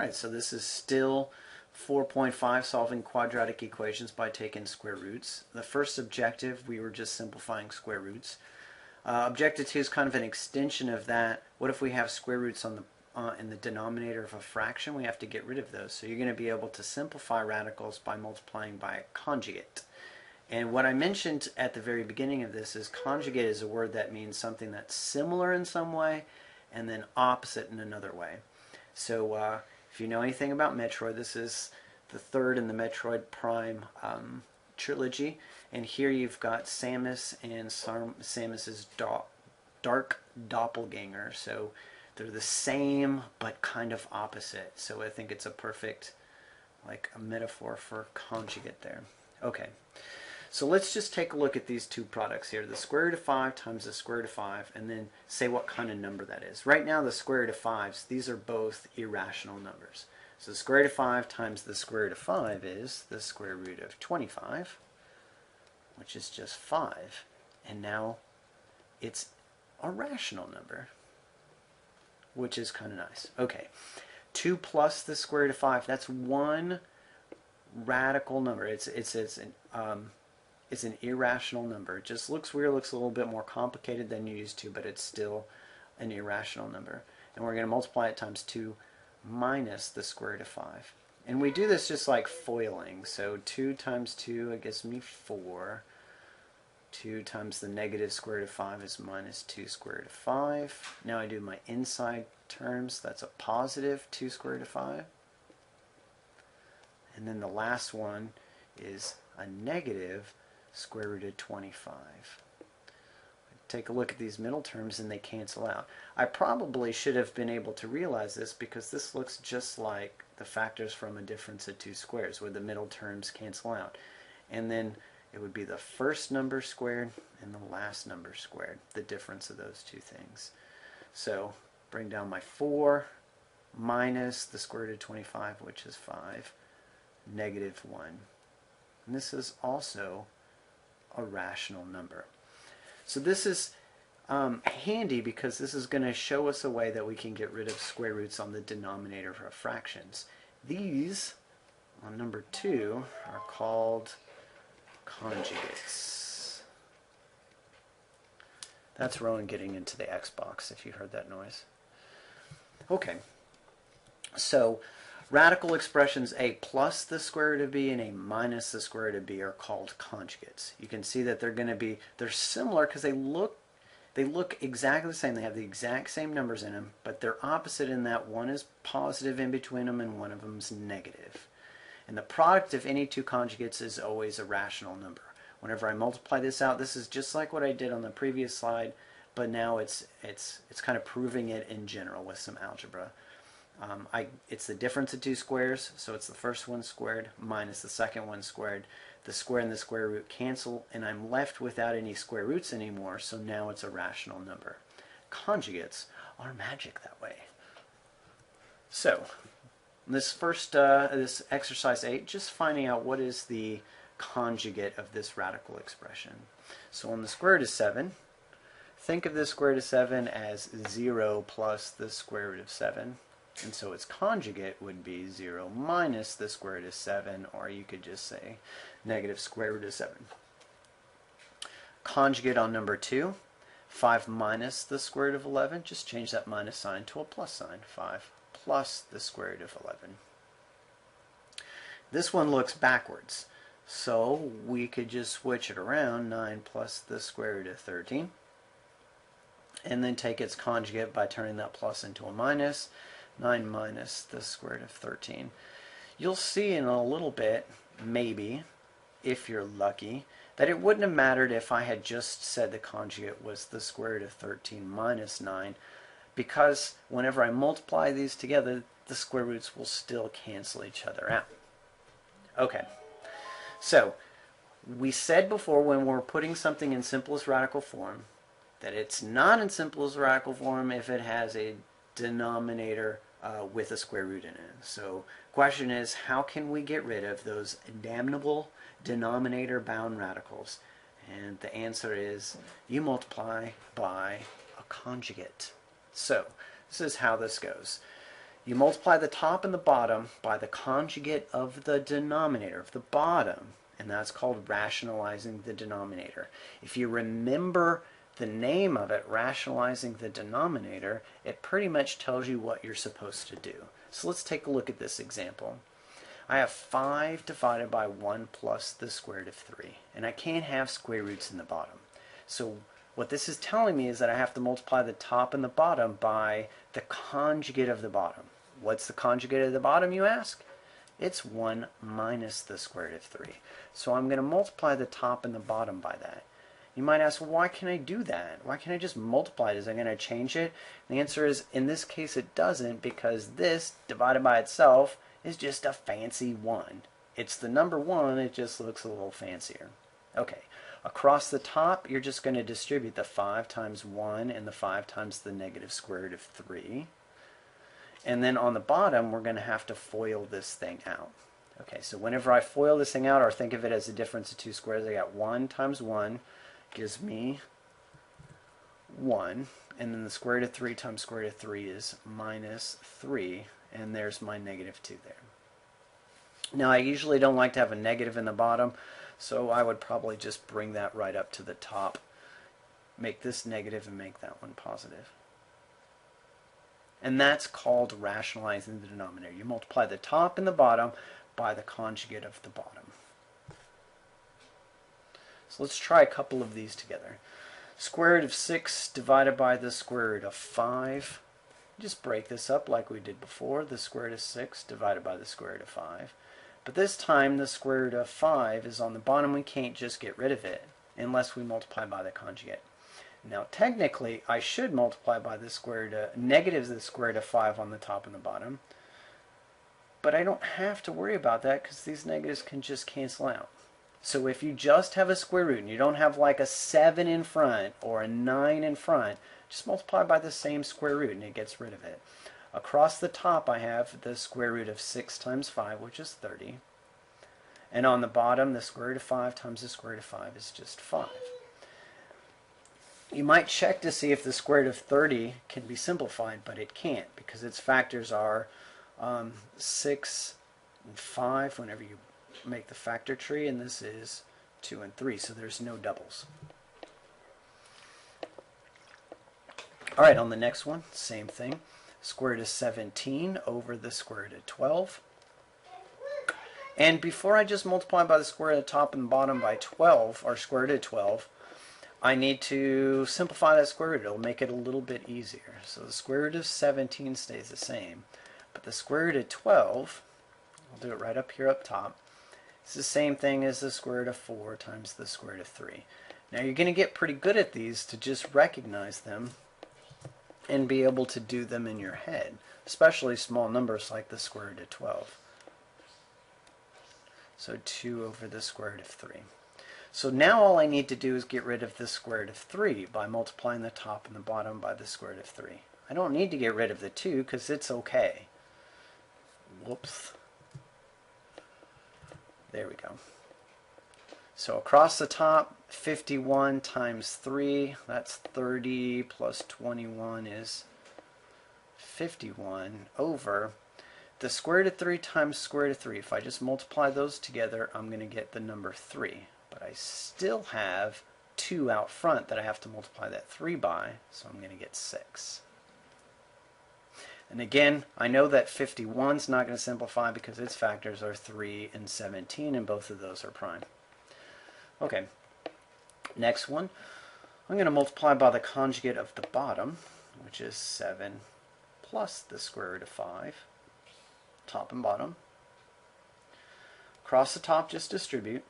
Alright, so this is still 4.5, solving quadratic equations by taking square roots. The first objective, we were just simplifying square roots. Objective 2 is kind of an extension of that. What if we have square roots on in the denominator of a fraction? We have to get rid of those. So you're going to be able to simplify radicals by multiplying by a conjugate. And what I mentioned at the very beginning of this is conjugate is a word that means something that's similar in some way and then opposite in another way. So if you know anything about Metroid, this is the third in the Metroid Prime trilogy. And here you've got Samus and Samus's dark doppelganger. So they're the same but kind of opposite. So I think it's a perfect a metaphor for conjugate there. Okay. So let's just take a look at these two products here. The square root of 5 times the square root of 5, and then say what kind of number that is. Right now, the square root of 5s, these are both irrational numbers. So the square root of 5 times the square root of 5 is the square root of 25, which is just 5. And now it's a rational number, which is kind of nice. Okay, 2 plus the square root of 5, that's one radical number. It's an irrational number. It just looks weird, looks a little bit more complicated than you used to, but it's still an irrational number. And we're going to multiply it times 2 minus the square root of 5. And we do this just like foiling. So 2 times 2, it gives me 4. 2 times the negative square root of 5 is minus 2 square root of 5. Now I do my inside terms. That's a positive 2 square root of 5. And then the last one is a negative square root of 25. Take a look at these middle terms and they cancel out. I probably should have been able to realize this because this looks just like the factors from a difference of two squares where the middle terms cancel out. And then it would be the first number squared and the last number squared, the difference of those two things. So bring down my 4 minus the square root of 25, which is 5, negative 1. And this is also a rational number. So this is handy because this is going to show us a way that we can get rid of square roots on the denominator of fractions. These, on number 2, are called conjugates. That's Rowan getting into the Xbox, if you heard that noise. Okay, so radical expressions a plus the square root of b and a minus the square root of b are called conjugates. You can see that they're similar because they look exactly the same. They have the exact same numbers in them, but they're opposite in that one is positive in between them and one of them is negative. And the product of any two conjugates is always a rational number. Whenever I multiply this out, this is just like what I did on the previous slide, but now it's kind of proving it in general with some algebra. It's the difference of two squares, so it's the first one squared minus the second one squared. The square and the square root cancel, and I'm left without any square roots anymore, so now it's a rational number. Conjugates are magic that way. So, this first, this exercise 8, just finding out what is the conjugate of this radical expression. So on the square root of 7, think of the square root of 7 as 0 plus the square root of 7. And so its conjugate would be 0 minus the square root of 7, or you could just say negative square root of 7. Conjugate on number 2, 5 minus the square root of 11, just change that minus sign to a plus sign. 5 plus the square root of 11. This one looks backwards, so we could just switch it around, 9 plus the square root of 13, and then take its conjugate by turning that plus into a minus. 9 minus the square root of 13. You'll see in a little bit, maybe, if you're lucky, that it wouldn't have mattered if I had just said the conjugate was the square root of 13 minus 9, because whenever I multiply these together, the square roots will still cancel each other out. Okay, so we said before when we're putting something in simplest radical form that it's not in simplest radical form if it has a denominator with a square root in it. So question is, how can we get rid of those damnable denominator bound radicals? And the answer is you multiply by a conjugate. So this is how this goes. You multiply the top and the bottom by the conjugate of the denominator, of the bottom, and that's called rationalizing the denominator. If you remember the name of it, rationalizing the denominator, it pretty much tells you what you're supposed to do. So let's take a look at this example. I have 5 divided by 1 plus the square root of 3, and I can't have square roots in the bottom. So what this is telling me is that I have to multiply the top and the bottom by the conjugate of the bottom. What's the conjugate of the bottom, you ask? It's 1 minus the square root of 3. So I'm going to multiply the top and the bottom by that. You might ask, well, why can I do that? Why can't I just multiply it? Is I going to change it? The answer is, in this case, it doesn't, because this divided by itself is just a fancy 1. It's the number 1, it just looks a little fancier. Okay, across the top, you're just going to distribute the 5 times 1 and the 5 times the negative square root of 3. And then on the bottom, we're going to have to FOIL this thing out. Okay, so whenever I FOIL this thing out, or think of it as a difference of two squares, I got 1 times 1 gives me 1. And then the square root of 3 times square root of 3 is minus 3. And there's my negative 2 there. Now, I usually don't like to have a negative in the bottom, so I would probably just bring that right up to the top. Make this negative and make that one positive. And that's called rationalizing the denominator. You multiply the top and the bottom by the conjugate of the bottom. So let's try a couple of these together. Square root of 6 divided by the square root of 5. Just break this up like we did before. The square root of 6 divided by the square root of 5. But this time the square root of 5 is on the bottom. We can't just get rid of it unless we multiply by the conjugate. Now technically I should multiply by the square root of negatives the square root of 5 on the top and the bottom. But I don't have to worry about that because these negatives can just cancel out. So if you just have a square root and you don't have like a 7 in front or a 9 in front, just multiply by the same square root and it gets rid of it. Across the top I have the square root of 6 times 5, which is 30. And on the bottom, the square root of 5 times the square root of 5 is just 5. You might check to see if the square root of 30 can be simplified, but it can't because its factors are 6 and 5 whenever you make the factor tree, and this is 2 and 3, so there's no doubles. Alright, on the next one, same thing. Square root of 17 over the square root of 12. And before I just multiply by the square root of the top and bottom by 12, or square root of 12, I need to simplify that square root. It'll make it a little bit easier. So the square root of 17 stays the same. But the square root of 12, I'll do it right up here up top, it's the same thing as the square root of 4 times the square root of 3. Now you're going to get pretty good at these to just recognize them and be able to do them in your head, especially small numbers like the square root of 12. So 2 over the square root of 3. So now all I need to do is get rid of the square root of 3 by multiplying the top and the bottom by the square root of 3. I don't need to get rid of the 2 because it's okay. Whoops. There we go. So across the top, 51 times 3, that's 30, plus 21 is 51 over the square root of 3 times square root of 3. If I just multiply those together, I'm going to get the number 3. But I still have 2 out front that I have to multiply that 3 by, so I'm going to get 6. And again, I know that 51 is not going to simplify because its factors are 3 and 17, and both of those are prime. Okay, next one. I'm going to multiply by the conjugate of the bottom, which is 7 plus the square root of 5, top and bottom. Across the top, just distribute.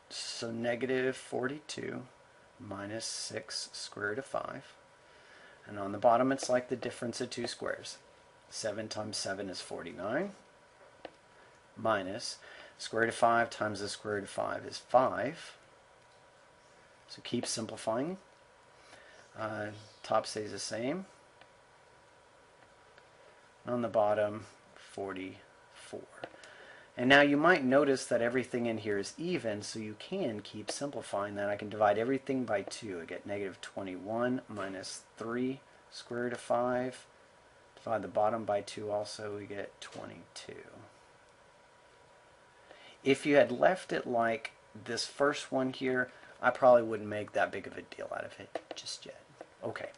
So negative 42 minus 6 square root of 5. And on the bottom, it's like the difference of two squares. 7 times 7 is 49. Minus square root of 5 times the square root of 5 is 5. So keep simplifying. Top stays the same. And on the bottom, 44. And now you might notice that everything in here is even, so you can keep simplifying that. I can divide everything by 2. I get negative 21 minus 3 square root of 5 Divide the bottom by 2 also, we get 22. If you had left it like this first one here, I probably wouldn't make that big of a deal out of it just yet. Okay,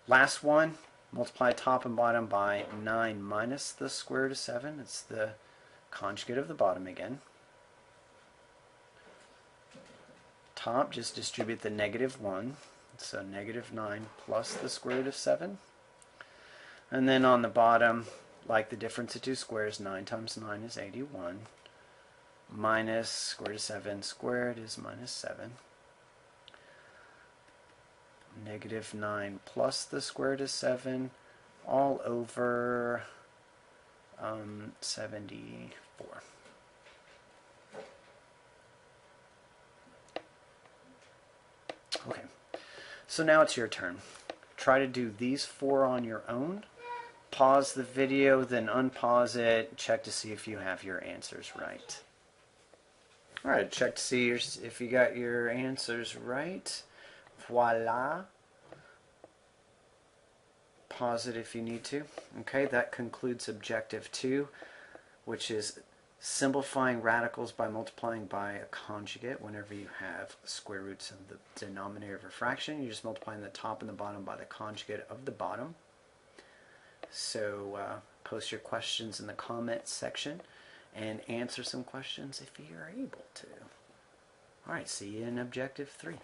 last one, multiply top and bottom by 9 minus the square root of 7. It's the conjugate of the bottom again. Top, just distribute the -1, so -9 plus the square root of 7. And then on the bottom, like the difference of two squares, 9 times 9 is 81. Minus square root of 7 squared is -7. -9 plus the square root of 7 all over 74. Okay, so now it's your turn. Try to do these 4 on your own. Pause the video, then unpause it. Check to see if you have your answers right. All right, check to see if you got your answers right. Voila. Pause it if you need to. Okay, that concludes objective 2, which is simplifying radicals by multiplying by a conjugate. Whenever you have square roots of the denominator of a fraction, you're just multiplying the top and the bottom by the conjugate of the bottom. So post your questions in the comments section and answer some questions if you're able to. All right, see you in objective 3.